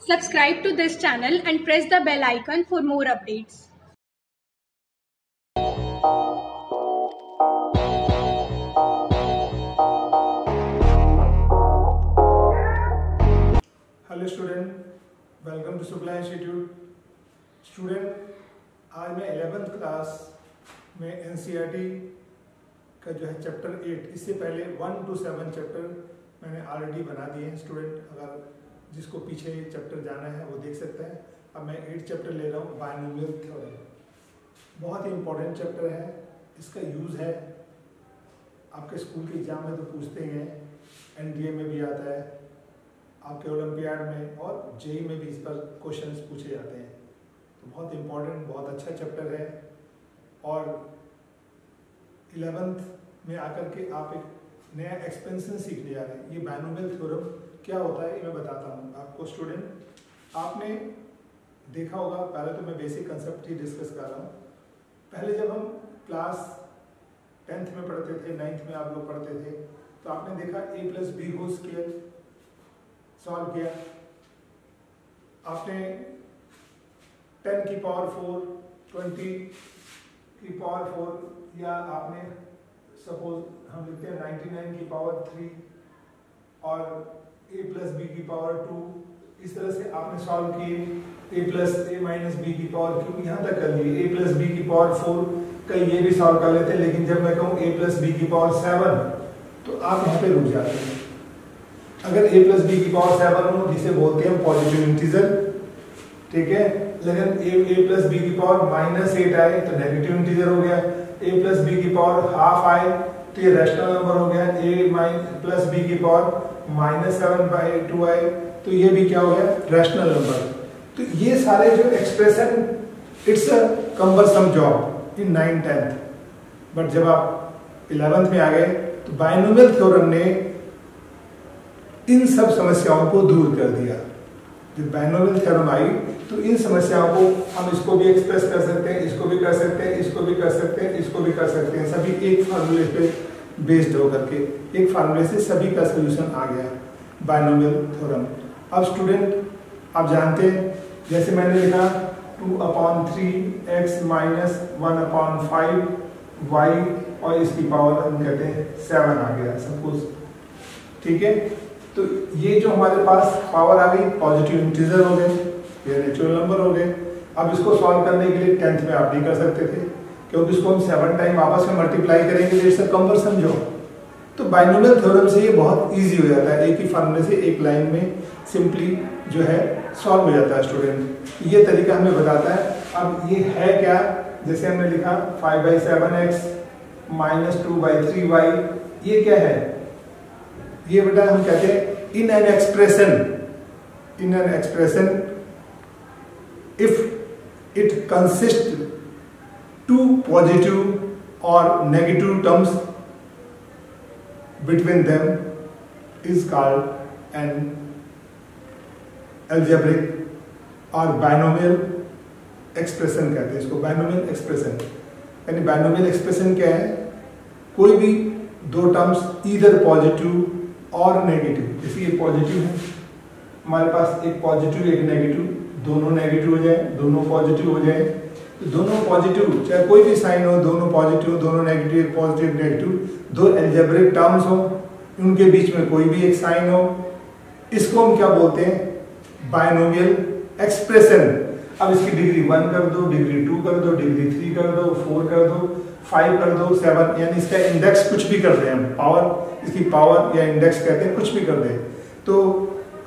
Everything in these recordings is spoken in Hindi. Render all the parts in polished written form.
Subscribe to this channel and press the bell icon for more updates. Hello student, welcome to Shukla institute. Student, आज मैं 11th क्लास में एनसीईआरटी का जो है चैप्टर 8, इससे पहले 1 to 7 चैप्टर मैंने ऑलरेडी बना दिए हैं। स्टूडेंट, अगर जिसको पीछे चैप्टर जाना है वो देख सकते हैं। अब मैं 8 चैप्टर ले रहा हूँ, बायनोमियल थ्योरम। बहुत ही इंपॉर्टेंट चैप्टर है। इसका यूज़ है आपके स्कूल के एग्जाम में तो पूछते ही हैं, एनडीए में भी आता है, आपके ओलंपियाड में और जेई में भी इस पर क्वेश्चंस पूछे जाते हैं। तो बहुत इंपॉर्टेंट, बहुत अच्छा चैप्टर है। और 11th में आकर के आप एक नया एक्सपेंशन सीखने जा रहे हैं। ये बायनोमियल थ्योरम क्या होता है ये मैं बताता हूँ आपको। स्टूडेंट, आपने देखा होगा, पहले तो मैं बेसिक कंसेप्ट ही डिस्कस कर रहा हूँ। पहले जब हम क्लास 10th में पढ़ते थे, 9th में आप लोग पढ़ते थे, तो आपने देखा a+b² सॉल्व किया। आपने 10 की पावर 4, 20 की पावर 4, या आपने सपोज हम लिखते हैं 99 की पावर 3 और a+b की पावर 2, इस तरह से आपने सॉल्व किए। a+a-b की पावर क्यों यहाँ तक कर लिए, a+b की पावर 4 का ये भी सॉल्व कर लेते हैं। लेकिन जब मैं कहूँ a+b की पावर 7 तो आप यहाँ पे रुक जाते हैं। अगर a+b की पावर 7 हो, जिसे बोलते हैं पॉजिटिव इंटीजर, ठीक है। लेकिन a+b की पावर -8 आए तो नेगेटिव इंटीजर हो गया। a+b की पावर हाफ आए तो ये रैशनल नंबर हो गया। a+b की पावर -7/2 आए तो ये भी क्या हो गया, रैशनल नंबर। तो ये सारे जो expression, it's a cumbersome job in 9th 10th। But जब आप 11th में आ गए तो बायनोमियल थ्योरम ने इन सब समस्याओं को दूर कर दिया। जब बायनोमियल थ्योरम आई तो इन समस्याओं को हम इसको भी एक्सप्रेस कर सकते हैं, इसको भी कर सकते हैं, इसको भी कर सकते हैं, इसको भी कर सकते हैं, सभी एक फार्मूले पे बेस्ड होकर के। एक फार्मूले से सभी का सोल्यूशन आ गया, बायनोमियल थ्योरम। अब स्टूडेंट, आप जानते हैं, जैसे मैंने लिखा 2/3x - 1/5 y और इसकी पावर हम कहते हैं 7 आ गया सपोज, ठीक है। तो ये जो हमारे पास पावर आ गई, पॉजिटिव इंटीजर हो गए, ये नेचुरल नंबर हो गए। अब इसको सॉल्व करने के लिए 10th में आप नहीं कर सकते थे, क्योंकि इसको हम 7 टाइम आपस में मल्टीप्लाई करेंगे तो इससे कम्बरसम जॉब। तो बायनोमियल थ्योरम से ये बहुत इजी हो जाता है, एक ही फार्मूले से एक लाइन में सिंपली जो है सॉल्व हो जाता है। स्टूडेंट, ये तरीका हमें बताता है। अब ये है क्या, जैसे हमने लिखा 5/7x - 2/3y, ये क्या है, ये बेटा हम कहते हैं in an expression if it consist 2 positive और negative terms between them is called an algebraic और binomial expression कहते हैं इसको, binomial expression। यानी binomial expression क्या है, कोई भी दो टर्म्स ईदर पॉजिटिव और नेगेटिव, जैसे ये पॉजिटिव है, हमारे पास एक पॉजिटिव एक नेगेटिव, दोनों नेगेटिव हो जाए, दोनों पॉजिटिव हो जाए, तो दोनों पॉजिटिव, चाहे कोई भी साइन हो, दोनों पॉजिटिव दोनों नेगेटिव, पॉजिटिव नेगेटिव, दो एल्जेब्रिक टर्म्स हो, उनके बीच में कोई भी एक साइन हो, इसको हम क्या बोलते हैं, बायनोमियल एक्सप्रेशन। अब इसकी डिग्री 1 कर दो, डिग्री 2 कर दो, डिग्री 3 कर दो, 4 कर दो, 5 कर दो, 7, यानी इसका इंडेक्स कुछ भी कर दें हम, पावर, इसकी पावर या इंडेक्स कहते हैं, कुछ भी कर दें। तो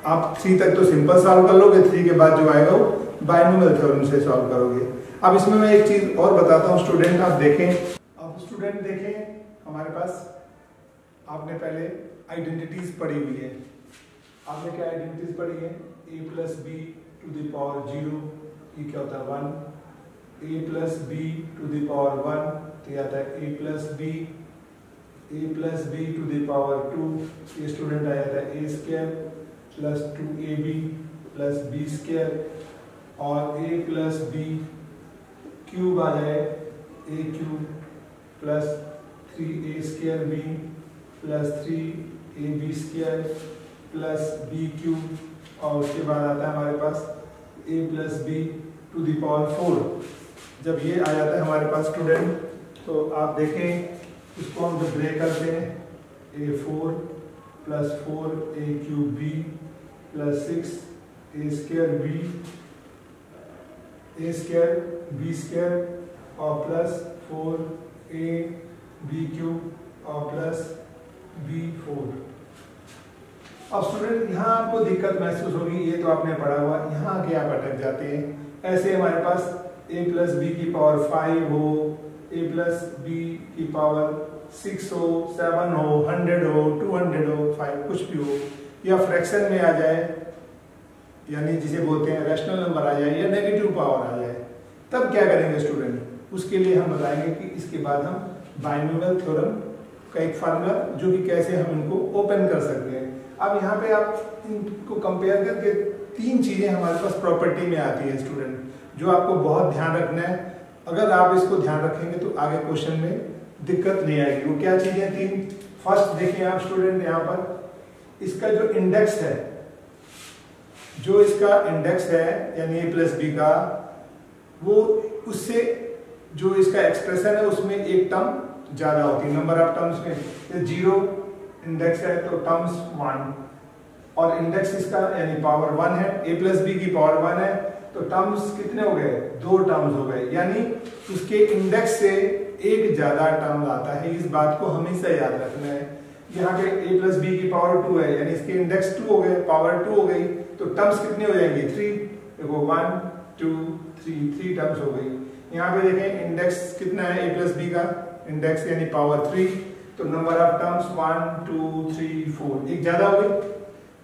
आप 3 तक तो सिंपल सॉल्व कर लोगे, 3 के बाद जो आएगा वो बायनोमियल थ्योरम से सॉल्व करोगे। अब इसमें मैं एक चीज और बताता हूँ स्टूडेंट, आप देखें। अब स्टूडेंट देखें, हमारे पास आपने पहले आइडेंटिटीज पढ़ी हुई है। आपने क्या आइडेंटिटीज पढ़ी है, a+b⁴, ये क्या होता है 1, a+b⁴ तो ये आता है a+b, a+b⁴, ये स्टूडेंट आ जाता है a² + 2ab + b² और a+b³ आ जाए a³ + 3a² b + 3ab² + b³ और उसके बाद आता है हमारे पास a plus B to the power 4। जब ये आ जाता है हमारे पास स्टूडेंट, तो आप देखें इसको हम जब ब्रेक करते हैं, a4 plus 4 a cube b plus 6 a square b square और प्लस 4 a b क्यूब और प्लस b4। अब स्टूडेंट यहाँ आपको दिक्कत महसूस होगी, ये तो आपने पढ़ा हुआ, यहाँ आके आप अटक जाते हैं। ऐसे हमारे पास a प्लस बी की पावर 5 हो, a प्लस बी की पावर 6 हो, 7 हो, 100 हो, 200 हो, 5 कुछ भी हो, या फ्रैक्शन में आ जाए, यानी जिसे बोलते हैं रैशनल नंबर आ जाए, या नेगेटिव पावर आ जाए, तब क्या करेंगे स्टूडेंट? उसके लिए हम बताएंगे कि इसके बाद हम बाइनोमियल थ्योरम का एक फार्मूला, जो कि कैसे हम इनको ओपन कर सकते हैं। अब यहाँ पे आप इनको कंपेयर करके 3 चीजें हमारे पास प्रॉपर्टी में आती है स्टूडेंट, जो आपको बहुत ध्यान रखना है। अगर आप इसको ध्यान रखेंगे तो आगे क्वेश्चन में दिक्कत नहीं आएगी। वो क्या चीजें 3? फर्स्ट देखिए आप स्टूडेंट, यहाँ पर इसका जो इंडेक्स है, यानी a प्लस बी का, वो उससे जो इसका एक्सप्रेशन है उसमें एक टर्म ज्यादा होती है। नंबर ऑफ टर्म्स में 0 इंडेक्स है तो टर्म्स 1, और इंडेक्स इसका यानी पावर 1 है, a प्लस बी की पावर 1 है, तो टर्म्स कितने हो गए? 2 टर्म्स हो गए, यानी उसके इंडेक्स से एक ज्यादा टर्म आता है। इस बात को हमेशा याद रखना है। यहाँ पे a प्लस बी की पावर 2 है, यानी इसके इंडेक्स 2 हो गए, पावर 2 हो गई, तो टर्म्स कितनी हो जाएंगी? 3। देखो 1 2 3 टर्म्स हो गई। यहाँ पे देखें इंडेक्स कितना है a प्लस बी का, इंडेक्स यानी पावर 3, तो नंबर ऑफ टर्म्स 1 2 3 4, एक ज्यादा हो गई।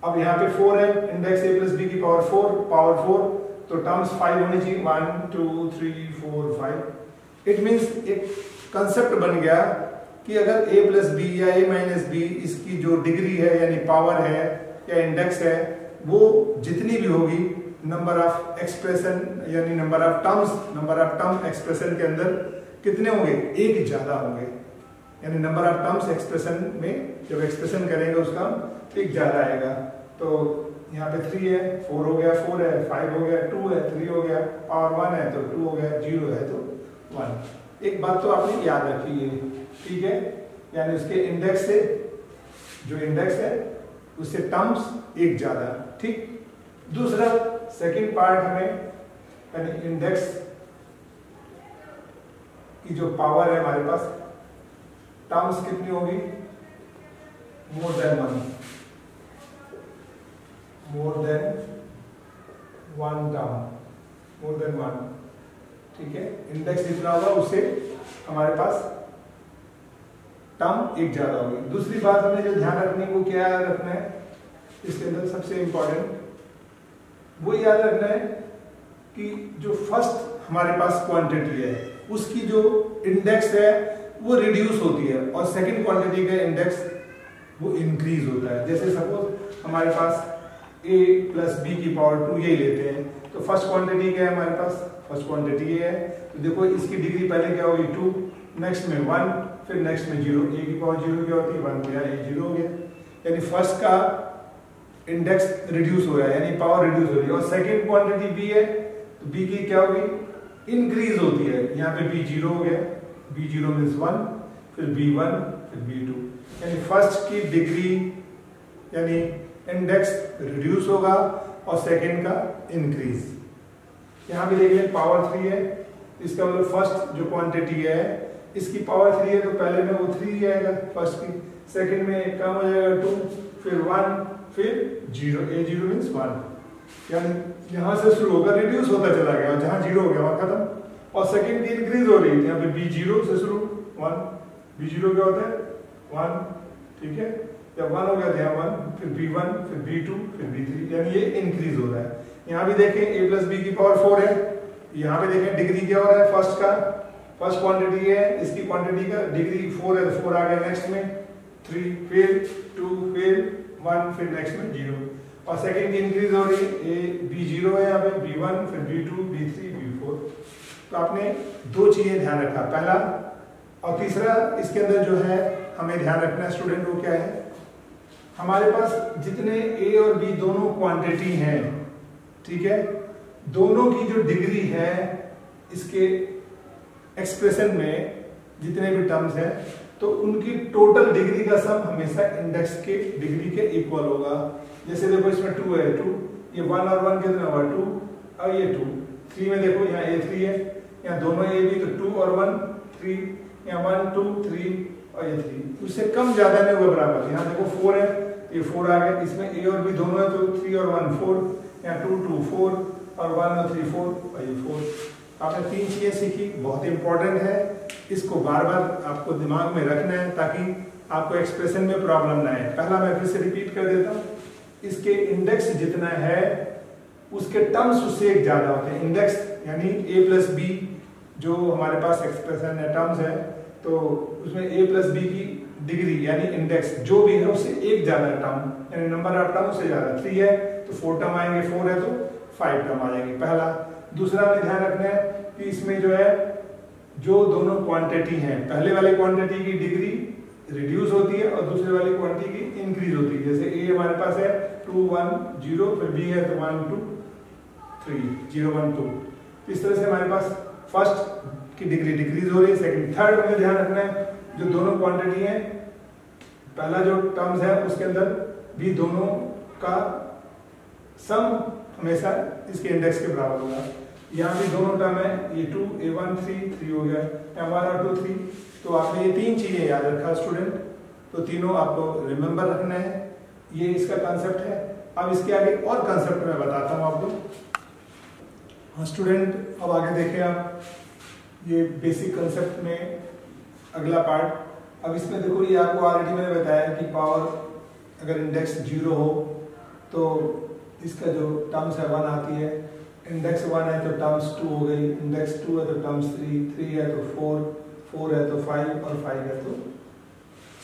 अब यहाँ पे 4 है, इंडेक्स a प्लस बी की पावर 4, तो टर्म्स 5 होनी चाहिए, 1 2 3 4 5। इट मीन्स एक कंसेप्ट बन गया कि अगर a प्लस बी या a माइनस बी, इसकी जो डिग्री है यानी पावर है या इंडेक्स है, वो जितनी भी होगी, नंबर ऑफ एक्सप्रेशन यानी नंबर ऑफ टर्म एक्सप्रेशन के अंदर कितने होंगे? एक ज्यादा होंगे, यानी नंबर ऑफ टर्म्स एक्सप्रेशन में जब एक्सप्रेशन करेंगे उसका एक ज्यादा आएगा। तो यहाँ पे 3 है, 4 हो गया, 4 है, 5 हो गया, 2 है, 3 हो गया, पावर 1 है तो 2 हो गया, 0 है तो 1। एक बात तो आपने याद रखी है, ठीक है, यानी उसके इंडेक्स से, जो इंडेक्स है उससे टर्म्स एक ज्यादा। ठीक, दूसरा सेकंड पार्ट हमें, यानी इंडेक्स की जो पावर है हमारे पास, टर्म्स कितनी होगी? मोर देन 1 टर्म, ठीक है। इंडेक्स जितना होगा उससे हमारे पास टर्म एक ज्यादा होगी। दूसरी बात हमें जो ध्यान रखनी है वो क्या याद रखना है, इसके अंदर सबसे इंपॉर्टेंट वो याद रखना है कि जो फर्स्ट हमारे पास क्वांटिटी है उसकी जो इंडेक्स है वो रिड्यूस होती है, और सेकंड क्वांटिटी का इंडेक्स वो इंक्रीज होता है। जैसे सपोज हमारे पास a प्लस बी की पावर 2 यही लेते हैं, तो फर्स्ट क्वांटिटी क्या है हमारे पास? फर्स्ट क्वांटिटी ये है, तो देखो इसकी डिग्री पहले क्या होगी? 2, नेक्स्ट में 1, फिर नेक्स्ट में 0। a की पावर 0 क्या होती है? 1 गया, a 0 हो गया, यानी फर्स्ट का इंडेक्स रिड्यूस हो रहा है, यानी पावर रिड्यूस हो रही है। और सेकंड क्वांटिटी b है, तो b की क्या होगी? इंक्रीज होती है। यहाँ पे b 0 हो गया, b 0 मीन्स 1, फिर b1, फिर b2, यानी फर्स्ट की डिग्री यानी इंडेक्स रिड्यूस होगा और सेकंड का इंक्रीज। यहाँ भी देखिए पावर 3 है, इसका मतलब फर्स्ट जो क्वांटिटी है इसकी पावर 3 है, तो पहले में वो 3 आएगा फर्स्ट की, सेकंड में कम हो जाएगा 2, फिर 1, फिर 0, a 0 मीन्स 1, यानी यहाँ से शुरू होकर रिड्यूस होता चला गया, और जहाँ 0 हो गया वहाँ खत्म। और सेकंड की इंक्रीज हो रही है, यहाँ पे b 0 से शुरू 1, b 0 क्या होता है? 1, ठीक है, जब 1 हो गया तो यहाँ 1, फिर b1, फिर b2, फिर b3, यानी ये इंक्रीज हो रहा है। यहाँ भी देखें a प्लस बी की पावर 4 है, यहाँ पे देखें डिग्री क्या हो रहा है? फर्स्ट का, फर्स्ट क्वांटिटी है, इसकी क्वांटिटी का डिग्री 4 है, तो 4 आ गया, नेक्स्ट में 3, फिर 2, फिर 1, फिर नेक्स्ट में 0, और सेकंड की इंक्रीज हो रही है, b0 है यहाँ पे, b1, फिर b2, b3, b4। तो आपने 2 चीजें ध्यान रखा, पहला और तीसरा इसके अंदर जो है हमें ध्यान रखना है स्टूडेंट, वो क्या है? हमारे पास जितने ए और बी दोनों क्वांटिटी हैं, ठीक है, दोनों की जो डिग्री है इसके एक्सप्रेशन में जितने भी टर्म्स हैं, तो उनकी टोटल डिग्री का सम हमेशा इंडेक्स के डिग्री के इक्वल होगा। जैसे देखो इसमें 2 है, 2, ये 1 और 1 कितना हुआ 2, और ये 2, 3 में देखो यहाँ A3 है, यहाँ दोनों ए बी, तो 2 और 1 3, यहाँ 1 2 3 और ये 3, उससे कम ज्यादा नहीं हुआ बराबर। यहाँ देखो 4 है, ये 4 आ गया, इसमें ए और बी दोनों है, तो 3 और 1 4, यहाँ 2 2 4 और 1 और 3 4 और ये 4। आपने 3 चीजें सीखी, बहुत इंपॉर्टेंट है, इसको बार बार आपको दिमाग में रखना है ताकि आपको एक्सप्रेशन में प्रॉब्लम ना आए। पहला मैं फिर से रिपीट कर देता हूँ, इसके इंडेक्स जितना है उसके टर्म्स उससे एक ज्यादा होते हैं। इंडेक्स यानी a प्लस बी जो हमारे पास एक्सप्रेशन है, टर्म्स है, तो उसमें a प्लस बी की डिग्री यानी इंडेक्स जो भी है उससे एक ज्यादा टर्म, यानी नंबर ऑफ टर्म उससे ज्यादा। 3 है तो 4 टर्म आएंगे, 4 है तो 5 टर्म आ जाएंगे, पहला। दूसरा हमें ध्यान रखना है कि इसमें जो है जो दोनों क्वांटिटी हैं, पहले वाले क्वांटिटी की डिग्री रिड्यूस होती है और दूसरे वाली क्वांटिटी की इंक्रीज होती है। जैसे ए हमारे पास है 2 1 0, फिर बी है तो 1 2 3 0 1 2। इस तरह से हमारे पास फर्स्ट की डिग्री डिक्रीज हो रही है, सेकंड थर्ड में ध्यान रखना है जो दोनों क्वांटिटी हैं, पहला जो टर्म्स है उसके अंदर भी दोनों का सम हमेशा इसके इंडेक्स के बराबर होगा। यहाँ भी दोनों टर्म है, ये 2 A1 3 हो गया, यहाँ 1 और 2 3। तो आपने ये 3 चीजें याद रखा स्टूडेंट, तो तीनों आपको रिमेंबर रखना है, ये इसका कंसेप्ट है। अब इसके आगे और कंसेप्ट मैं बताता हूँ आपको। हाँ स्टूडेंट, अब आगे देखें आप, ये बेसिक कंसेप्ट में अगला पार्ट। अब इसमें देखो, ये आपको ऑलरेडी मैंने बताया कि पावर अगर इंडेक्स 0 हो तो इसका जो टर्म्स है 1 आती है, इंडेक्स 1 है तो टर्म्स 2 हो गई, इंडेक्स 2 है तो टर्म्स 3, 3 है तो 4, 4 है तो 5 और 5 है तो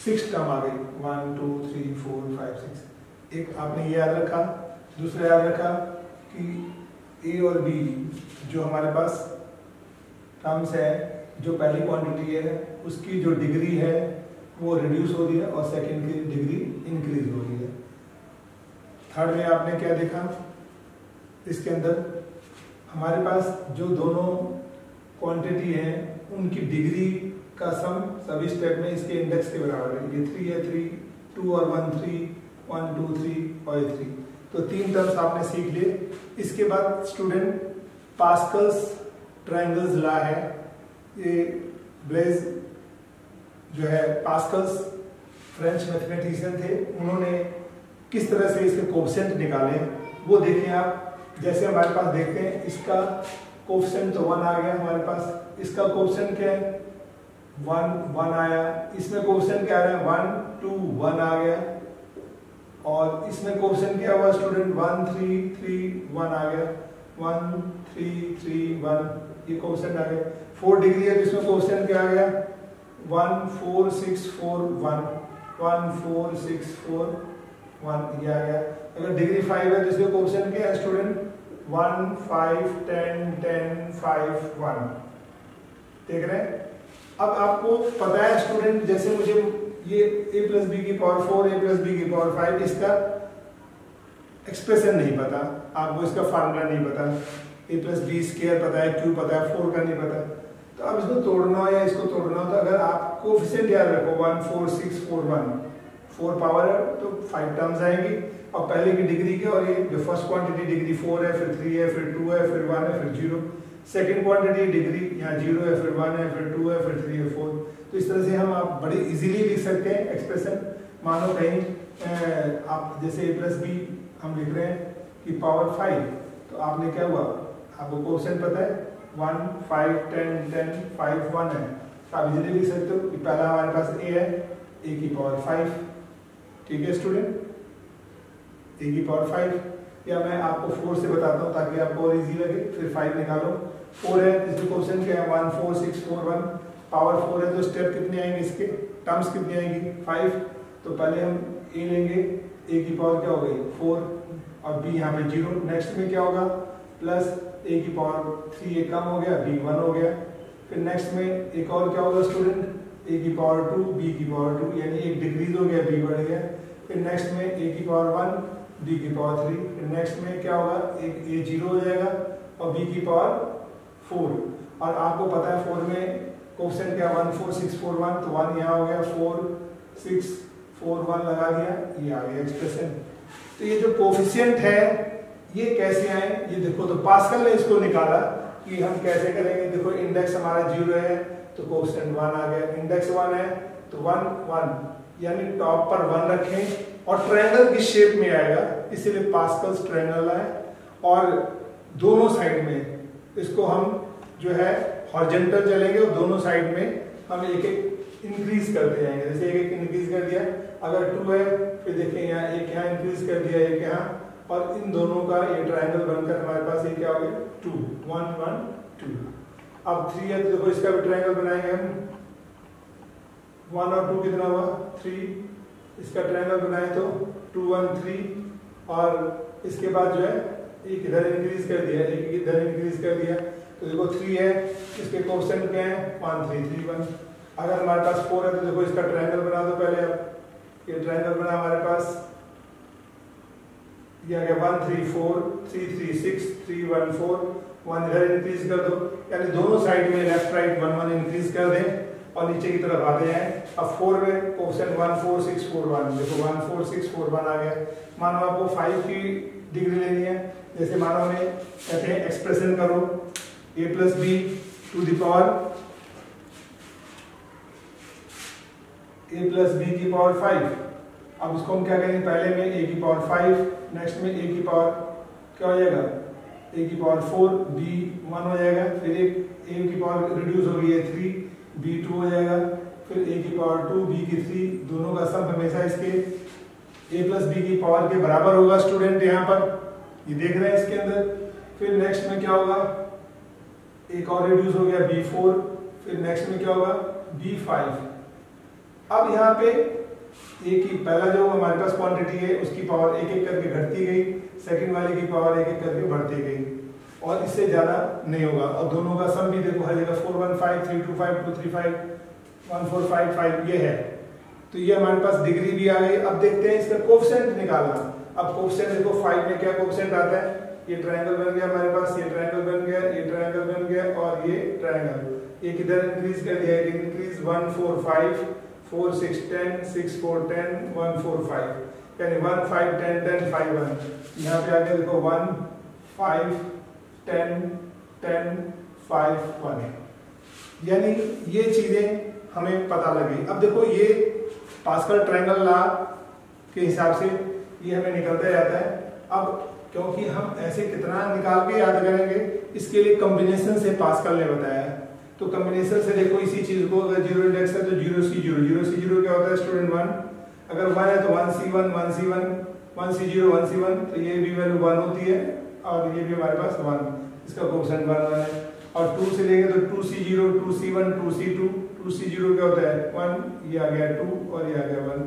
6 टर्म आ गई, 1 2 3 4 5 6। एक आपने ये याद रखा। दूसरा याद रखा कि ए और बी जो हमारे पास टर्म्स है, जो पहली क्वांटिटी है उसकी जो डिग्री है वो रिड्यूस हो रही है और सेकंड की डिग्री इंक्रीज हो रही है। थर्ड में आपने क्या देखा, इसके अंदर हमारे पास जो दोनों क्वांटिटी हैं उनकी डिग्री का सम सभी स्टेप में इसके इंडेक्स के बराबर है। ये 3 है 3, 2 और 1 3, 1 2 3 और 3। तो 3 टर्म्स आपने सीख लिए। इसके बाद स्टूडेंट पास्कल्स ट्रायंगल्स लॉ है, ये ब्लेज जो है पास्कल्स फ्रेंच मैथमेटिशियन थे, उन्होंने किस तरह से इसके कोफिशिएंट निकाले वो देखें आप। जैसे हमारे पास देखते हैं, इसका कोफिशिएंट तो 1 आ गया हमारे पास, इसका कोफिशिएंट क्या है 1 आया, इसमें कोफिशिएंट क्या आ रहा है 1 2 1 आ गया, और इसमें कोफिशिएंट क्या हुआ स्टूडेंट 1 3 3 1 आ गया, 1 3 3 1, ये कोफिशिएंट आ गया। 4 डिग्री है तो इसमें कोफिशिएंट क्या आ गया 1 4 6 4 1, 1 4 6 4 1 ये आ गया। अगर डिग्री 5 है तो इसके कोफिशिएंट क्या है स्टूडेंट 1 5 10 10 5 1। देख रहे हैं। अब आपको पता है स्टूडेंट, जैसे मुझे ये a प्लस बी की पावर 4 a प्लस बी की पावर 5 इसका एक्सप्रेशन नहीं पता, आपको इसका फार्मूला नहीं पता, a प्लस बी स्क्वायर पता है, q पता है, 4 का नहीं पता। तो अब इसको तोड़ना हो या इसको तोड़ना हो तो अगर आप कोफिशिएंट याद रखो 1 4 6 4 1, 4 पावर है तो 5 टर्म्स आएंगी, और पहले की डिग्री के, और ये जो फर्स्ट क्वांटिटी डिग्री 4 है, फिर 3 है, फिर 2 है, फिर 1 है, फिर 0। सेकंड क्वांटिटी डिग्री यहाँ 0 है, फिर 1 है, फिर 2 है, फिर 3 है, 4। तो इस तरह से हम आप बड़े इजीली लिख सकते हैं एक्सप्रेशन। मानो कहीं आप जैसे a प्लस बी हम लिख रहे हैं कि पावर 5, तो आपने क्या हुआ, आपको कोफिशिएंट पता है 1 5 10 10 5 1 है, तो आप इजीली लिख सकते हो कि पहला हमारे पास a है, a की पावर 5, ठीक है स्टूडेंट, a की पावर 5, या मैं आपको 4 से बताता हूँ ताकि आपको और इजी लगे। फिर 5 निकालो, 4 है, इसमें क्वेश्चन क्या है 1 4 6 4 1, पावर 4 है तो स्टेप कितने आएंगे, इसके टर्म्स कितनी आएंगी 5। तो पहले हम a लेंगे, a की पावर क्या हो गई 4 और b यहाँ पे 0। नेक्स्ट में क्या होगा प्लस a की पावर 3, ये कम हो गया, b 1 हो गया। फिर नेक्स्ट में एक और क्या होगा स्टूडेंट, a की पावर 2 b की पावर 2, यानी एक डिक्रीज हो गया, b बढ़ गया। फिर नेक्स्ट में a की पावर 1 b की पावर 3, फिर नेक्स्ट में क्या होगा, एक a 0 हो जाएगा और b की पावर 4। और आपको पता है 4 में कोफिशिएंट क्या 14641, तो 1 यहाँ हो गया, 4641 लगा दिया, ये आ गया एक्सप्रेशन। तो ये जो कोफिशिएंट है ये कैसे आए, ये देखो, तो पास्कल ने इसको निकाला कि हम कैसे करेंगे। देखो इंडेक्स हमारा 0 है तो कोफिशिएंट 1 आ गया, इंडेक्स 1 है तो 1 1, यानी टॉप पर 1 रखें और ट्रायंगल की शेप में आएगा, इसीलिए पास्कल्स ट्रायंगल है। और दोनों साइड में इसको हम जो है हॉरिजॉन्टल चलेंगे और दोनों साइड में हम एक एक इंक्रीज करते जाएंगे। जैसे एक एक इंक्रीज कर दिया, अगर 2 है फिर देखिए यहाँ एक यहाँ इंक्रीज कर दिया, एक यहाँ, और इन दोनों का ये ट्रायंगल बनकर हमारे पास ये क्या हो गया 2 1 1 2। अब 3 है तो देखो इसका भी ट्रायंगल बनाएंगे हम, 1 और 2 कितना हुआ 3, इसका ट्रायंगल बनाए तो 2 1 3, और इसके बाद जो है एक इधर इंक्रीज कर दिया, एक इधर इंक्रीज कर दिया, तो देखो 3 है, इसके कोफिशिएंट क्या है 1 3 3 1। अगर हमारे पास 4 है तो देखो इसका ट्रायंगल बना दो पहले। अब ये ट्रायंगल बना हमारे पास, ये आ गया 1 3 4 3 3 6 3 1 4, 1 इधर इंक्रीज कर दो, यानी दोनों साइड में लेफ्ट राइट 1 1 इंक्रीज कर दें और नीचे की तरफ आते हैं। अब 4 में कोफिशिएंट 1 4 6 4 1, देखो 1 4 6 4 1 आ गया। मानो आपको 5 की डिग्री लेनी है, जैसे मानो हमें कहते हैं एक्सप्रेशन करो a plus B to the power a plus B की पावर 5। अब इसको हम क्या करेंगे, पहले में a की पावर 5, नेक्स्ट में a की पावर क्या हो जाएगा a की पावर 4, b 1 हो जाएगा, फिर एक a की पावर रिड्यूस हो गई है 3, b 2 हो जाएगा, फिर a की पावर 2 b की 3, दोनों का सम हमेशा इसके a प्लस b की पावर के बराबर होगा। स्टूडेंट यहाँ पर ये देख रहे हैं इसके अंदर। फिर नेक्स्ट में क्या होगा, एक और रिड्यूस हो गया b4, फिर नेक्स्ट में क्या होगा b5। अब यहाँ पे एक ही पहला जो हमारे पास क्वांटिटी है उसकी पावर एक एक करके घटती गई, सेकंड वाले की पावर एक एक करके बढ़ती गई, और इससे ज्यादा नहीं होगा। और दोनों का सम भी देखो हर जगह 4 1 5 3 2 5 2 3 5 1 4 5 5 ये है, तो ये हमारे पास डिग्री भी आ गई। अब देखते हैं इसका कोफिशिएंट निकालना। अब कोफिशिएंट देखो 5 में क्या कोफिशिएंट आता है, ये ट्रायंगल बन गया हमारे पास, ये ट्रायंगल बन गया, ये ट्रायंगल बन गया, और ये ट्रायंगल एक इधर इंक्रीज कर दिया, एक इंक्रीज 1 4 5 4 6 10 6 4 10 1 4 5, यानी 1 5 10 10 5 1। यहाँ पे आगे देखो 1 5 10 10 5 1, यानी ये चीजें हमें पता लगी। अब देखो ये पास्कल ट्रायंगल लॉ के हिसाब से ये हमें निकलता जाता है। अब क्योंकि हम ऐसे कितना निकाल के याद करेंगे, इसके लिए कॉम्बिनेशन से पास्कल ने बताया। तो कॉम्बिनेशन से देखो इसी चीज को, अगर 0 इंडेक्स है तो 0C0, 0C0 क्या होता है स्टूडेंट 1, अगर 1 है तो 1C1 1C1 1C0 1C1, तो ये भी वैल्यू 1 होती है और ये भी हमारे पास 1, इसका कोफिशिएंट 1 1 है। और 2 से लेंगे तो 2C0 2C1 2C2, 2C0 क्या होता है 1, ये आ गया 2 और ये आ गया 1,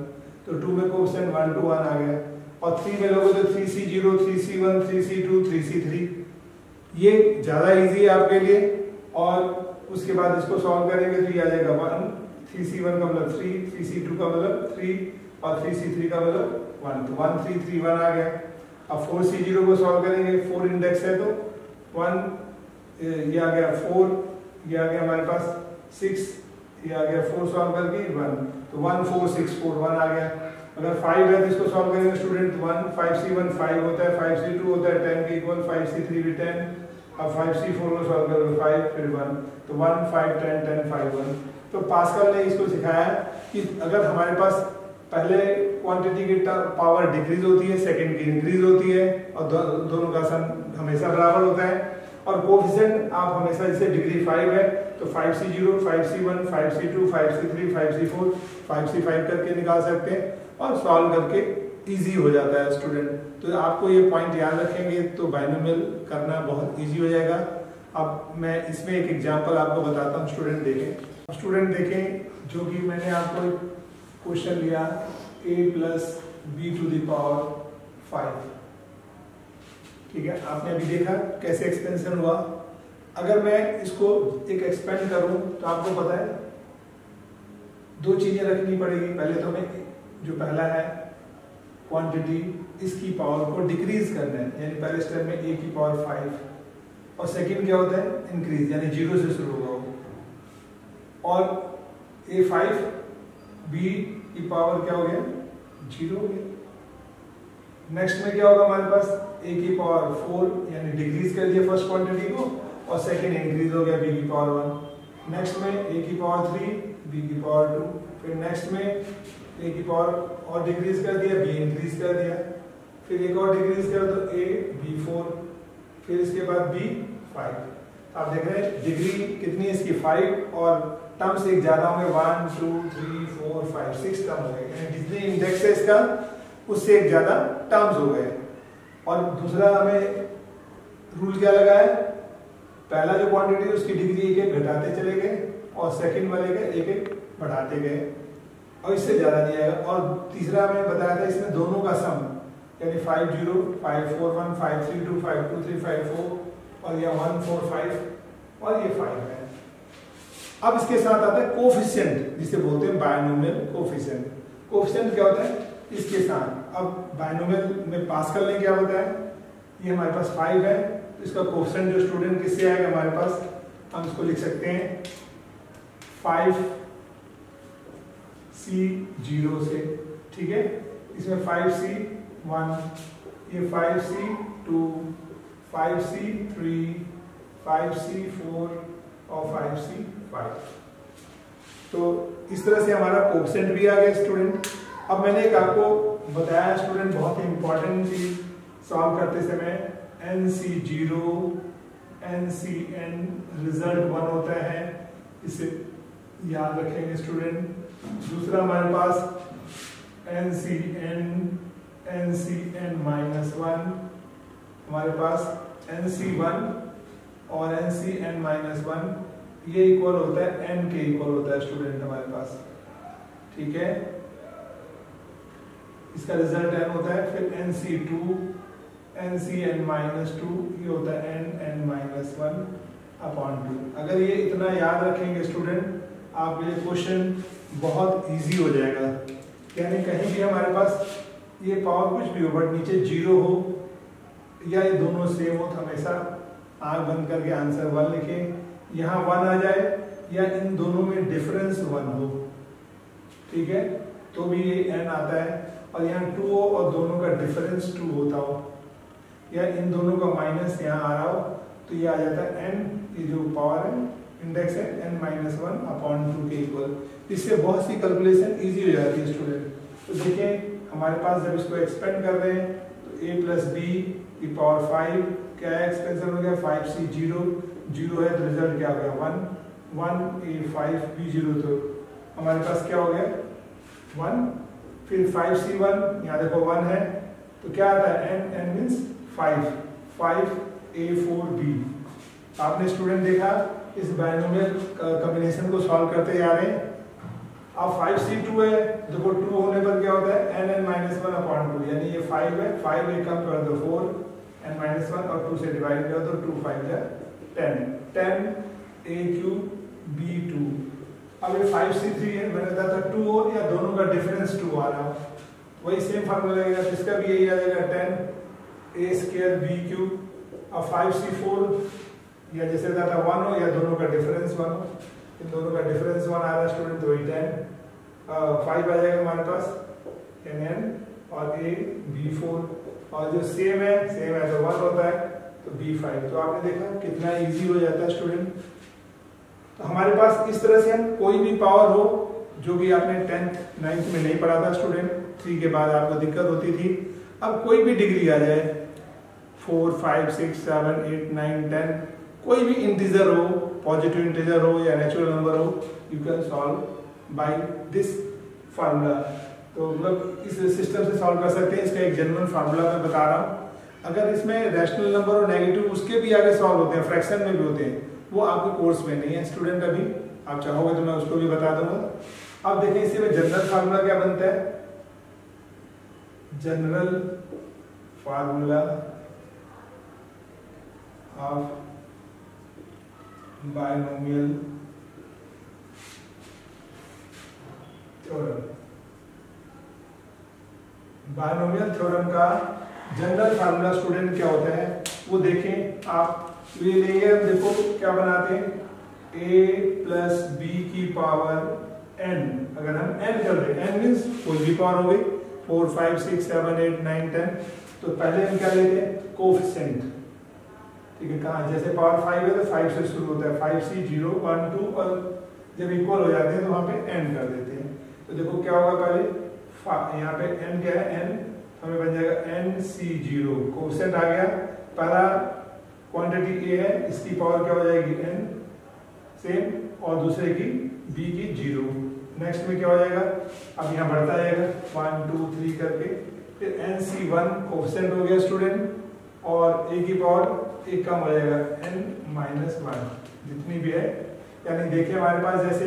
तो 2 में कोफिशिएंट 1 2 1 आ गया। और 3 में लोगे तो 3C0 3C1 3C2 3C3, ये ज्यादा इजी है आपके लिए। और उसके बाद इसको सॉल्व करेंगे तो ये आ जाएगा 1, 3C1 का मतलब 3, 3C2 का मतलब 3 और 3C3 का मतलब 1, तो 1 3 3 1 आ गया। अब 4C0 को सॉल्व करेंगे, 4 इंडेक्स है तो 1, ये आ गया 4, ये आ गया हमारे पास 6, ये आ गया 4 सॉल्व करके 1, तो 1 4 6 4 1 आ गया। अगर 5 है तो इसको सॉल्व करेंगे स्टूडेंट 1 5C1 5 होता है, 5C2 होता है 10 के इक्वल, 5C3 भी 10, अब 5C4 को सॉल्व करोगे 5 फिर 1, तो 1 5 10 10 5 1। तो पास्कल ने इसको सिखाया कि अगर हमारे पास पहले क्वांटिटी की पावर डिक्रीज होती है, सेकंड की इंक्रीज होती है, और दोनों का सम हमेशा बराबर होता है। और कोफिशिएंट आप हमेशा जैसे डिग्री 5 है तो 5C0 5C1 5C2 5C3 5C4 5C5 करके निकाल सकते हैं और सॉल्व करके इजी हो जाता है स्टूडेंट। तो आपको ये पॉइंट याद रखेंगे तो बाइनोमियल करना बहुत इजी हो जाएगा। अब मैं इसमें एक एग्जांपल आपको बताता हूँ, स्टूडेंट देखें। स्टूडेंट देखें जो कि मैंने आपको क्वेश्चन लिया a plus B to the power 5, ठीक है, आपने अभी देखा कैसे एक्सपेंशन हुआ। अगर मैं इसको एक एक्सपेंड करूं तो आपको पता है दो चीजें रखनी पड़ेगी। पहले तो मैं जो पहला है क्वांटिटी इसकी पावर को डिक्रीज करना है, यानी पहले स्टेप में a की पावर 5 और सेकंड क्या होता है इंक्रीज, यानी 0 से शुरू होगा वो, और a5 b की पावर क्या हो गया 0 हो गया। नेक्स्ट में क्या होगा हमारे पास a की पावर 4, यानी डिक्रीज कर दिया फर्स्ट क्वांटिटी को, और सेकंड इंक्रीज हो गया b की पावर 1। नेक्स्ट में a की पावर 3 b की पावर 2, फिर नेक्स्ट में a की पावर और डिक्रीज कर दिया, b इंक्रीज कर दिया, फिर एक और डिक्रीज कर दो a b4, फिर इसके बाद b 5। आप देख रहे हैं डिग्री कितनी है इसकी 5, और टर्म्स एक ज्यादा होंगे 1 2 3 4 5 6 टर्म हो गए, यानी जितने इंडेक्स है इसका उससे एक ज्यादा टर्म्स हो गए। और दूसरा हमें रूल क्या लगा है, पहला जो क्वांटिटी उसकी डिग्री एक एक घटाते चले गए, और सेकंड वाले का एक एक बढ़ाते गए, और इससे ज्यादा नहीं आएगा। और तीसरा मैंने बताया था इसमें दोनों का सम, यानी 5 0 5 4 1 5 3 2 5 2 3 5 4, और यह 1 4 5 और ये 5 है। अब इसके साथ आता है कोफिशिएंट, जिसे बोलते हैं बायनोमियल कोफिशिएंट। कोफिशिएंट क्या होता है इसके साथ, अब बायनोमियल में पास कर लें क्या होता है, ये हमारे पास 5 है, तो इसका कोफिशिएंट जो स्टूडेंट किससे आएगा हमारे पास, हम इसको लिख सकते हैं 5c 0 से, ठीक है। इसमें 5c 1, ये 5c 2, 5c 3, 5c 4 और 5c 5। तो इस तरह से हमारा कोफिशिएंट भी आ गया स्टूडेंट। अब मैंने एक आपको बताया स्टूडेंट बहुत ही इंपॉर्टेंट चीज सॉल्व करते समय, NC0 NCN रिजल्ट 1 होता है, इसे याद रखेंगे स्टूडेंट। दूसरा हमारे पास NCN -1, हमारे पास NC1 और NCN-1, ये इक्वल होता है n के इक्वल होता है स्टूडेंट हमारे पास, ठीक है। इसका रिजल्ट n होता है। फिर NC2 NCN-2, ये होता है n(n-1)/2। अगर ये इतना याद रखेंगे स्टूडेंट, आपके लिए क्वेश्चन बहुत इजी हो जाएगा। यानी कहीं भी हमारे पास ये पावर कुछ भी हो बट नीचे 0 हो, या ये दोनों सेम हो, तो हमेशा आंख बंद करके आंसर 1 लिखें। यहाँ 1 आ जाए या इन दोनों में डिफरेंस 1 हो, ठीक है, तो भी ये n आता है। और यहाँ 2 हो और दोनों का डिफरेंस 2 होता हो, या इन दोनों का माइनस यहाँ आ रहा हो, तो ये आ जाता है n, ये जो पावर है इंडेक्स है n-1/2 के इक्वल। इससे बहुत सी कैलकुलेशन इजी हो जाती है स्टूडेंट। तो देखिए हमारे पास जब इसको एक्सपेंड कर रहे हैं तो a + b की पावर 5 क्या है, एक्सपेंशन हो गया 5c 0 है, तो रिजल्ट क्या हो गया 1 a5 b0, तो हमारे पास क्या हो गया 1। फिर 5c1, यहाँ देखो 1 है, तो क्या आता है n मीन्स 5 a4b। आपने स्टूडेंट देखा इस बायनोमियल कॉम्बिनेशन को सॉल्व करते जा रहे हैं। अब 5c2 है, देखो 2 होने पर क्या होता है n(n-1)/2, यानी ये 5 है, 5 एक कम कर दो 4 n-1 और 2 से डिवाइड कर दो, 2 5 जा 10 a3 b2। अब ये 5c3 है, मैंने कहा था 2 हो या दोनों का डिफरेंस 2 आ रहा हो, वही सेम फार्मूला लगेगा, तो इसका भी यही आ जाएगा 10 a² b3। अब 5c4 या जैसे था 1 हो या दोनों का डिफरेंस 1 हो, इन दोनों का डिफरेंस 1 आ रहा है स्टूडेंट, तो वही 5 आ जाएगा हमारे पास n और a b4, और जो सेम है तो 1 होता है, तो b5। तो आपने देखा कितना इजी हो जाता है स्टूडेंट। तो हमारे पास इस तरह से हम कोई भी पावर हो, जो कि आपने 10th 9th में नहीं पढ़ा था स्टूडेंट, 3 के बाद आपको दिक्कत होती थी, अब कोई भी डिग्री आ जाए 4 5 6 7 8 9 10, कोई भी इंटीजर हो, पॉजिटिव इंटीजर हो या नेचुरल नंबर हो, you can solve by this formula. तो मतलब इस सिस्टम से सॉल्व कर सकते हैं। इसका एक जनरल फार्मूला मैं बता रहा हूँ। अगर इसमें रैशनल नंबर और नेगेटिव उसके भी आगे सॉल्व होते हैं, फ्रैक्शन में भी होते हैं, वो आपके कोर्स में नहीं है स्टूडेंट। अभी आप चाहोगे तो मैं उसको भी बता दूंगा। अब देखिए इसी में जनरल फार्मूला क्या बनता है, general formula of binomial theorem. Binomial theorem का जनरल फार्मूला स्टूडेंट क्या होता है वो देखें आप। ये लेंगे, देखो क्या बनाते हैं, a प्लस बी की पावर n। अगर हम n कर दें, n मीन्स कोई भी पावर हो गई, 4 5 6 7 8 9 10, तो पहले हम क्या लेते हैं, कोफिशिएंट। ठीक है, कहाँ, जैसे पावर 5 है तो 5 से शुरू होता है, 5c 0 1 2, और जब इक्वल हो जाते हैं तो वहां पे n कर देते हैं। तो देखो क्या होगा, पहले यहाँ पे n क्या है, n हमें बन जाएगा nc0, कोफिशिएंट आ गया, पहला क्वांटिटी a है, इसकी पावर क्या हो जाएगी n सेम, और दूसरे की b की 0। नेक्स्ट में क्या हो जाएगा, अब यहाँ बढ़ता जाएगा 1 2 3 करके, फिर nc1 कोफिशिएंट हो गया स्टूडेंट, और a की पावर एक कम हो जाएगा n-1 जितनी भी है। यानी देखिए हमारे पास जैसे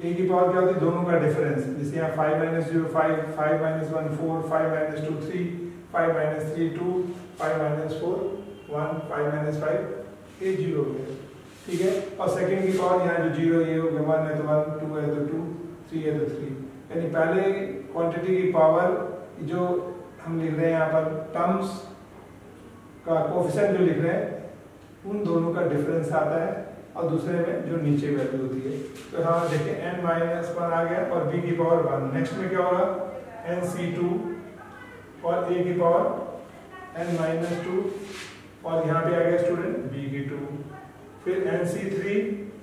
a की पावर क्या होती है, दोनों का डिफरेंस, जैसे यहाँ 5 - 0 5, 5 - 1 4, 5 - 2 3, 5 - 3 2, 5 - 4 1, 5 - 5 a 0 हो गया। ठीक है, और सेकंड की पावर यहाँ जो 0 ये हो गया, 1 है तो 1, 2 है तो 2, 3 है तो 3। यानी पहले क्वांटिटी की पावर जो हम लिख रहे हैं यहाँ पर टर्म्स का कोफिशिएंट जो लिख रहे हैं उन दोनों का डिफरेंस आता है, और दूसरे में जो नीचे वैल्यू होती है। तो यहाँ देखिए n-1 आ गया और b की पावर 1। नेक्स्ट में क्या होगा, nc2 और a की पावर n-2, और यहाँ पे आ गया स्टूडेंट b की 2, फिर nc3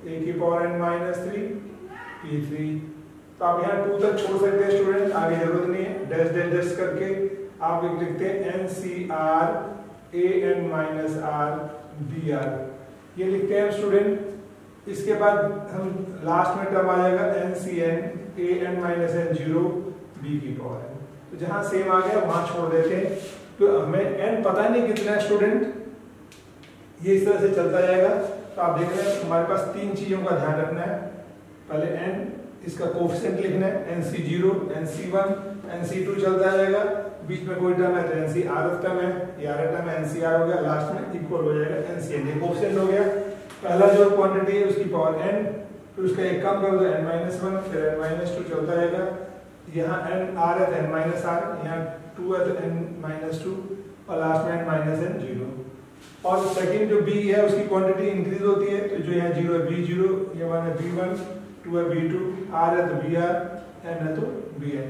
a की पावर n-3 p3। तो आप यहाँ 2 तक छोड़ सकते हैं स्टूडेंट, आगे जरूरत नहीं है, डैश डैश डैश करके आप एक लिखते हैं ncr an-r br, ये लिखते हैं स्टूडेंट। इसके बाद हम लास्ट में टर्म आ जाएगा ncn an-n0 b की पावर n। तो जहां सेम आ गया वहां छोड़ देते हैं। तो हमें n पता नहीं कितना है स्टूडेंट, ये इस तरह से चलता जाएगा। तो आप देख रहे हैं हमारे पास 3 चीजों का ध्यान रखना है। पहले n, इसका कोफिशिएंट लिखना है, nc0 nc1 nc2 चलता जाएगा, बीच में कोई टर्म है तो ncr टर्म है, ये r टर्म है, ncr हो गया, लास्ट में इक्वल हो जाएगा ncn, ये कोफिशिएंट हो गया। पहला जो क्वांटिटी है उसकी पावर n, फिर उसका एक कम कर दो n-1, फिर n-2 चलता जाएगा, यहाँ n r है तो n-r, यहाँ 2 है तो n-2, और लास्ट में n-n0। और सेकंड जो b है उसकी क्वांटिटी इंक्रीज होती है, तो जो यहाँ 0 है b0, ये 1 है b1, 2 है b2, r है तो br, n है तो bn।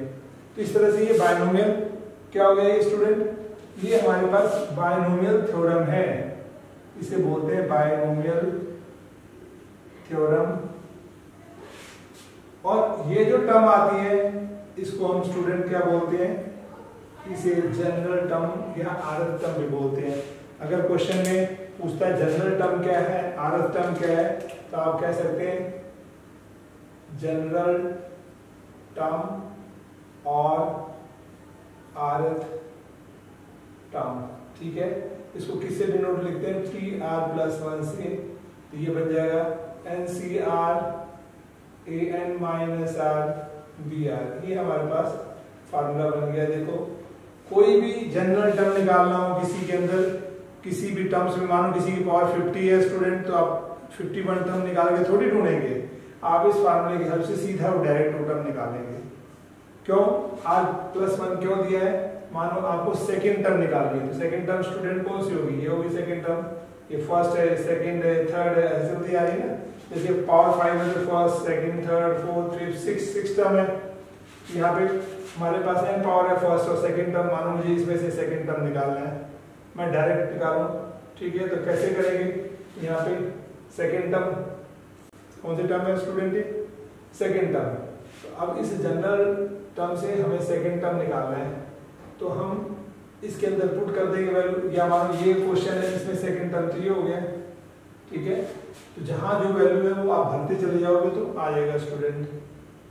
तो इस तरह से ये बायनोमियल क्या हो गया ये स्टूडेंट, ये हमारे पास बायनोमियल थ्योरम है, इसे बोलते हैं बायनोमियल थ्योरम। और ये जो टर्म आती है इसको हम स्टूडेंट क्या बोलते हैं, इसे जनरल टर्म या आरएफ टर्म भी बोलते हैं। अगर क्वेश्चन में पूछता है जनरल टर्म क्या है, आरएफ टर्म क्या है, तो आप कह सकते हैं जनरल टर्म और आरएफ टर्म। ठीक है, इसको किससे डिनोट लिखते हैं, TR+1 से, तो ये बन जाएगा NCR AN-R BR। ये हमारे पास फार्मूला बन गया। देखो कोई भी जनरल टर्म निकालना हो किसी के अंदर, किसी भी टर्म्स में, मानो किसी की पावर 50 है स्टूडेंट, तो आप 51 टर्म निकाल के थोड़ी ढूंढेंगे, आप इस फार्मूले की हेल्प से सीधा डायरेक्ट टर्म निकालेंगे। क्यों, R+1 क्यों दिया है, मानो आपको सेकंड टर्म निकालनी है, तो सेकंड टर्म स्टूडेंट कौन सी होगी, ये होगी सेकंड टर्म, ये फर्स्ट है, सेकंड है, थर्ड है, ऐसे होती आ रही है ना। जैसे पावर 5 है तो first, second, third, fourth, fifth, six term है। यहाँ पे हमारे पास n पावर है फर्स्ट और सेकंड टर्म, मानो मुझे इसमें से सेकंड टर्म निकालना है, मैं डायरेक्ट निकालूं। ठीक है, तो कैसे करेंगे, यहाँ पे सेकंड टर्म कौन सी टर्म है स्टूडेंट, सेकंड टर्म। तो अब इस जनरल टर्म से हमें सेकंड टर्म निकालना है, तो हम इसके अंदर पुट कर देंगे वैल्यू, या मानो ये क्वेश्चन है इसमें सेकंड टर्म, तो ये हो गया। ठीक है, तो जहां जो वैल्यू है वो आप भरते चले जाओगे तो आ जाएगा स्टूडेंट।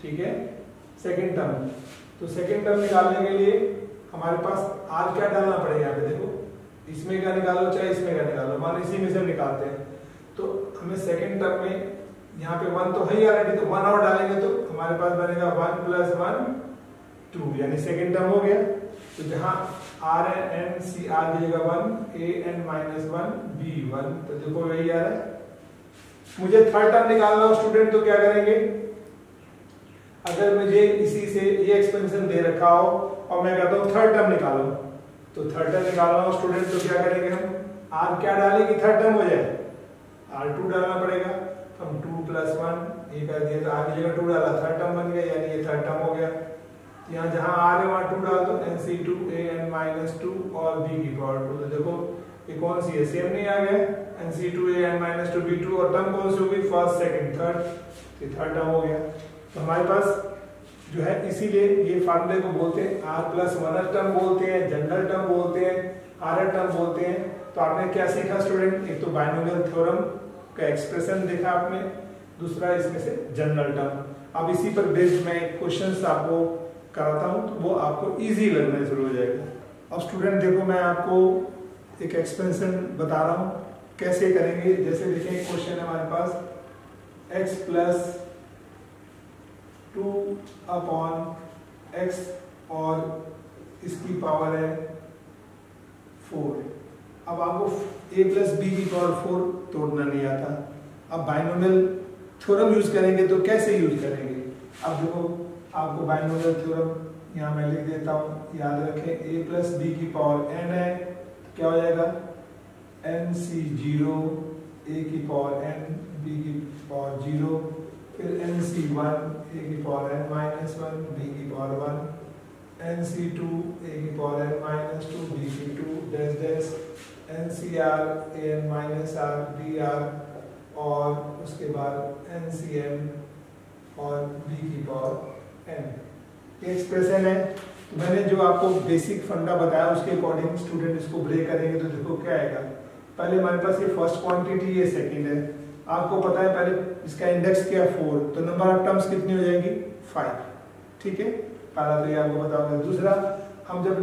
ठीक है, सेकंड टर्म। तो सेकंड टर्म निकालने के लिए हमारे पास r क्या डालना पड़ेगा, यहाँ पे देखो, इसमें का निकालो चाहे इसमें का निकालो, मान इसी में से हम निकालते हैं। तो हमें सेकंड टर्म में यहाँ पे 1 तो है ही ऑलरेडी, तो 1 और डालेंगे तो हमारे पास बनेगा 1 + 1 2, यानी सेकंड टर्म हो गया। तो जहां r है n c r की जगह 1 a n-1 b 1, तो देखो वही आ रहा है। मुझे थर्ड टर्म निकालना हो स्टूडेंट, तो क्या करेंगे, अगर मुझे इसी से ये एक्सपेंशन दे रखा हो और मैं कहता हूँ थर्ड टर्म निकालो, तो थर्ड टर्म निकालना हो स्टूडेंट, तो क्या करेंगे हम, आर क्या डालें कि थर्ड टर्म हो जाए, R2 डालना पड़ेगा। तो हम 2 + 1 ये कर दिया, तो आर की जगह 2 डाला, थर्ड टर्म बन गया, यानी ये थर्ड टर्म हो गया। यहाँ जहाँ R है वहाँ 2 डाल दो, NC2an-2 और b की पावर 2। तो देखो ये कौन सी है, सेम नहीं आ गया, NC2an-2 b2, और टर्म कौन सी होगी, फर्स्ट सेकंड थर्ड, ये थर्ड टर्म हो गया। तो हमारे पास जो है, इसीलिए ये फार्मूले को बोलते हैं R+1 टर्म बोलते हैं, जनरल टर्म बोलते हैं, R टर्म बोलते हैं। तो आपने क्या सीखा स्टूडेंट, एक तो बाइनोमियल थ्योरम का एक्सप्रेशन देखा आपने, दूसरा इसमें से जनरल टर्म। अब इसी पर बेस्ड मैं क्वेश्चंस आपको कराता हूं, तो वो आपको इजी लगना शुरू हो जाएगा। अब स्टूडेंट देखो, मैं आपको एक एक्सपेंशन बता रहा हूं कैसे करेंगे। जैसे देखिए क्वेश्चन है हमारे पास, x + 2/x और इसकी पावर है 4। अब आपको a + b की पावर 4 तोड़ना नहीं आता। अब बाइनोमियल थ्योरम यूज करेंगे, तो कैसे यूज करेंगे, अब देखो आपको बाइनोमियल थ्योरम यहाँ मैं लिख देता हूँ, याद रखें, a + b की पावर n है, तो क्या हो जाएगा, NC0 a की पावर n b की पावर 0, फिर NC1 a की पावर n-1 b की पावर 1, NC2 a की पावर n-2 b की 2 dash dash, NCr an-r dr, और उसके बाद NCn और b की पावर n। ये एक्सप्रेशन है। तो मैंने जो आपको बेसिक फंडा बताया उसके अकॉर्डिंग स्टूडेंट इसको ब्रेक करेंगे, तो देखो क्या आएगा। पहले हमारे पास ये फर्स्ट क्वांटिटी, ये सेकंड है, आपको पता है पहले इसका इंडेक्स क्या है 4, तो नंबर ऑफ टर्म्स कितनी हो जाएगी 5, ठीक है, पहला तो ये आपको पता होगा। दूसरा, हम जब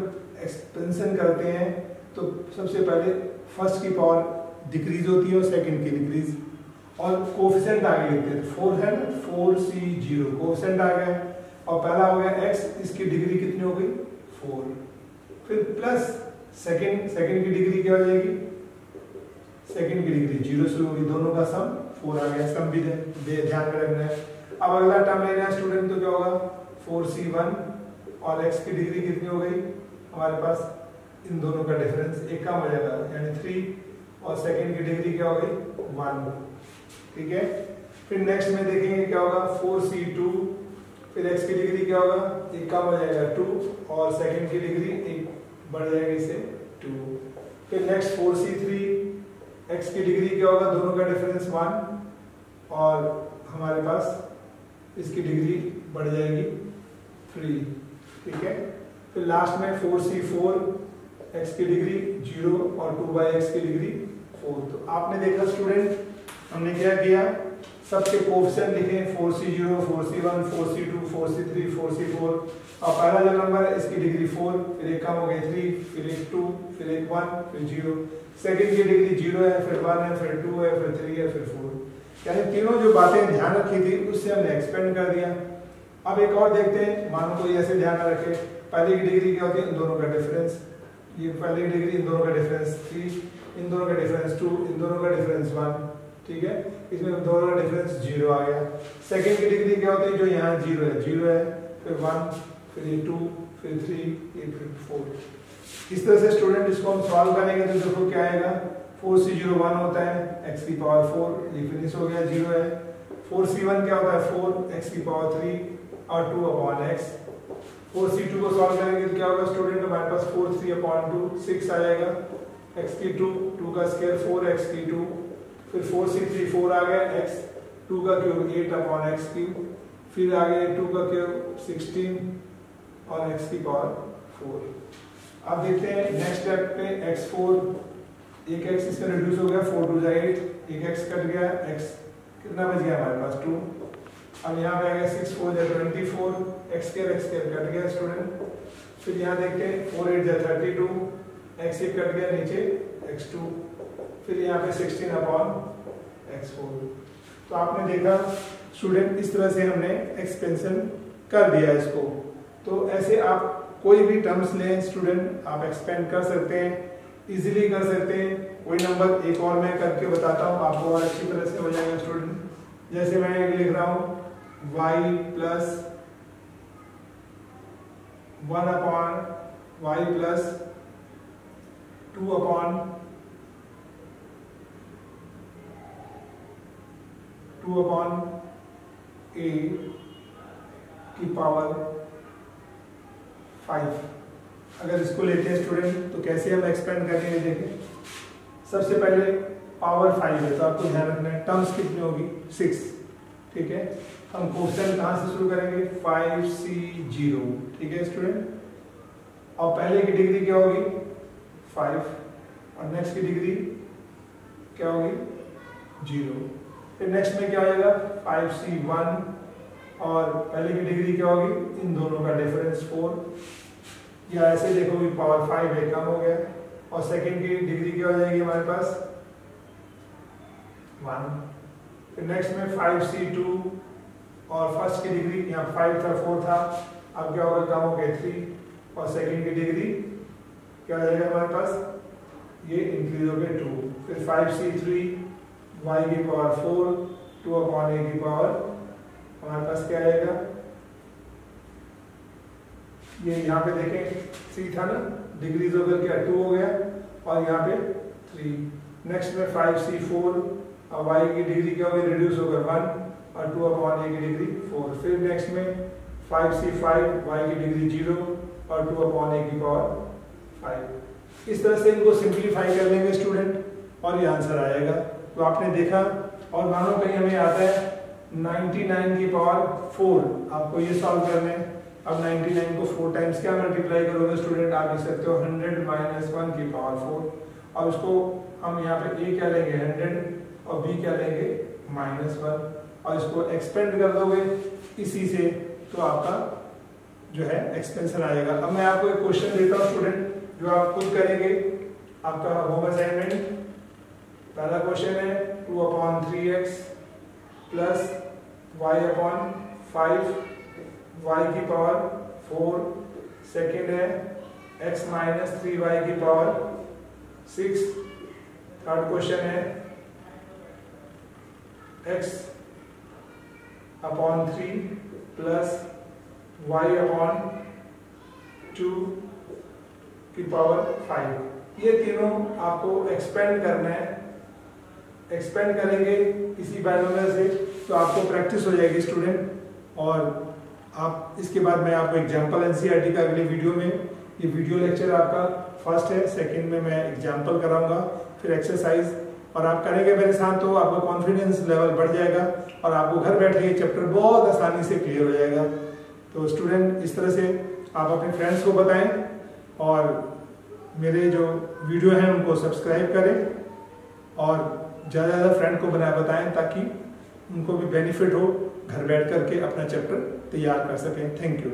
एक्सपेंशन करते हैं तो सबसे पहले फर्स्ट की पावर डिक्रीज होती है और सेकंड की डिक्रीज, और कोफिशिएंट आगे लिखते हैं, 4 है ना, 4c0 कोफिशिएंट आ गया, और पहला हो गया x, इसकी डिग्री कितनी हो गई 4, फिर प्लस सेकंड की डिग्री क्या हो जाएगी, सेकंड की डिग्री 0 से होगी, दोनों का सम 4 आ गया, सम भी ध्यान में रखना है। अब अगला टर्म लेना है स्टूडेंट, तो क्या होगा 4c1 और x की डिग्री कितनी हो गई हमारे पास, इन दोनों का डिफरेंस एक कम हो जाएगा, यानी 3, और सेकंड की डिग्री क्या हो गई 1, ठीक है। फिर नेक्स्ट में देखेंगे क्या होगा 4c2, फिर x की डिग्री क्या होगा, एक कम हो जाएगा 2, और सेकंड की डिग्री एक बढ़ जाएगी इसे 2। फिर नेक्स्ट 4c3, x की डिग्री क्या होगा, दोनों का डिफरेंस 1, और हमारे पास इसकी डिग्री बढ़ जाएगी 3, ठीक है। फिर लास्ट में 4c4, x की डिग्री 0 और 2/x की डिग्री 4। तो आपने देखा स्टूडेंट, हमने क्या किया, सबके कोफिशिएंट लिखे, 4c0, 4c1, 4c2, 4c3, 4c4, और पहला जो नंबर है इसकी डिग्री 4, फिर एक कम हो गई 3, फिर एक 2, फिर एक 1, फिर 0, सेकंड की डिग्री 0 है, फिर 1 है, फिर 2 है, फिर 3 है, फिर 4। यानी तीनों जो बातें ध्यान रखी थी उससे हमने एक्सपेंड कर दिया। अब एक और देखते हैं, मानो कोई ऐसे ध्यान न रखे, पहले की डिग्री क्या होती है, इन दोनों का डिफरेंस, ये पहले की डिग्री, इन दोनों का डिफरेंस 3, इन दोनों का डिफरेंस 2, इन दोनों का डिफरेंस 1, ठीक है, इसमें दोनों का डिफरेंस 0 आ गया। सेकंड की डिग्री क्या होती है, जो यहाँ 0 है, फिर 1, फिर ये 2, फिर 3, ये फिर 4। इस तरह से स्टूडेंट इसको हम सॉल्व करेंगे, तो देखो क्या आएगा, 4c0 1 होता है, x की पावर 4, ये फिनिश हो गया, 0 है। 4c1 क्या होता है 4, x की पावर 3 और 2/x। 4c2 को सॉल्व करेंगे तो क्या होगा स्टूडेंट, हमारे पास 4 3/2 6 आ जाएगा, x की 2 का स्क्वायर 4, x की 2, फिर 4c3 4 आ गया, x 2 का क्यूब 8/x क्यूब, फिर आ गया 2 का क्यूब 16 और x की पावर 4। अब देखते हैं नेक्स्ट स्टेप पे, x4, एक x इसमें रिड्यूस हो गया, 4 2 8, एक x कट गया, x कितना बच गया हमारे पास 2। अब यहाँ पे आ गया 6 4 24, x स्क्वायर कट गया स्टूडेंट। फिर यहाँ देखते हैं 4 8 32, x एक कट गया नीचे x2, फिर यहाँ पे 16/x4। तो आपने देखा स्टूडेंट, इस तरह से हमने एक्सपेंशन कर दिया इसको। तो ऐसे आप कोई भी टर्म्स लें स्टूडेंट, आप एक्सपेंड कर सकते हैं, इजीली कर सकते हैं। कोई नंबर एक और मैं करके बताता हूँ आपको, और अच्छी तरह से हो जाएगा स्टूडेंट। जैसे मैं लिख रहा हूँ y + 1 upon y plus 2 upon 2 upon a की पावर 5। अगर इसको लेते हैं स्टूडेंट तो कैसे हम एक्सपेंड करेंगे देखें। सबसे पहले पावर 5 है तो आपको ध्यान रखना है टर्म्स कितनी होगी 6, ठीक है। हम क्वेश्चन कहाँ से शुरू करेंगे 5c0, ठीक है स्टूडेंट। और पहले की डिग्री क्या होगी 5 और नेक्स्ट की डिग्री क्या होगी 0। फिर नेक्स्ट में क्या हो जाएगा 5c1 और पहले की डिग्री क्या होगी, इन दोनों का डिफरेंस 4, या ऐसे देखोगे पावर 5 है कम हो गया। और सेकंड की डिग्री क्या हो जाएगी हमारे पास 1। फिर नेक्स्ट में 5c2 और फर्स्ट की डिग्री यहाँ 5 था 4 था, अब क्या होगा कम हो गया 3 और सेकंड की डिग्री क्या हो जाएगा हमारे पास, ये इंक्रीज हो गया 2। फिर 5c3 y की पावर 4 2 अपॉन a की पावर हमारे पास क्या आएगा, ये यहाँ पे देखें 3 था ना, डिग्रीज होकर क्या 2 हो गया और यहाँ पे 3। नेक्स्ट में 5c4 और y की डिग्री क्या होगी रिड्यूस होकर 1 और 2 अपॉन a की डिग्री 4। फिर नेक्स्ट में 5c5 y की डिग्री 0 और 2 अपॉन a की पावर 5। इस तरह से इनको सिंप्लीफाई कर लेंगे स्टूडेंट और ये आंसर आएगा। तो आपने देखा, और मानो कहीं हमें आता है 99 की पावर 4, आपको ये सॉल्व करना है। अब 99 को 4 टाइम्स क्या मल्टीप्लाई करोगे स्टूडेंट, आप लिख सकते हो 100 माइनस 1 की पावर 4। और उसको हम यहाँ पे a क्या लेंगे 100 और b क्या लेंगे -1 और इसको एक्सपेंड कर दोगे इसी से तो आपका जो है एक्सपेंशन आएगा। अब मैं आपको एक क्वेश्चन देता हूँ स्टूडेंट जो आप खुद करेंगे, आपका होम असाइनमेंट। पहला क्वेश्चन है 2 upon 3x plus y upon 5 y की पावर 4। सेकेंड है x माइनस 3y की पावर 6। थर्ड क्वेश्चन है x upon 3 plus y upon 2 की पावर 5। ये तीनों आपको एक्सपेंड करना है। एक्सपेंड करेंगे इसी बाइनोमियल से तो आपको प्रैक्टिस हो जाएगी स्टूडेंट। और आप इसके बाद मैं आपको एग्जांपल एनसीईआरटी का अगले वीडियो में, ये वीडियो लेक्चर आपका फर्स्ट है, सेकंड में मैं एग्जांपल कराऊंगा, फिर एक्सरसाइज, और आप करेंगे मेरे साथ तो आपका कॉन्फिडेंस लेवल बढ़ जाएगा और आपको घर बैठे ये चैप्टर बहुत आसानी से क्लियर हो जाएगा। तो स्टूडेंट इस तरह से आप अपने फ्रेंड्स को बताएं और मेरे जो वीडियो हैं उनको सब्सक्राइब करें और ज़्यादा से ज़्यादा फ्रेंड को बताएं ताकि उनको भी बेनिफिट हो, घर बैठ करके अपना चैप्टर तैयार कर सकें। Thank you.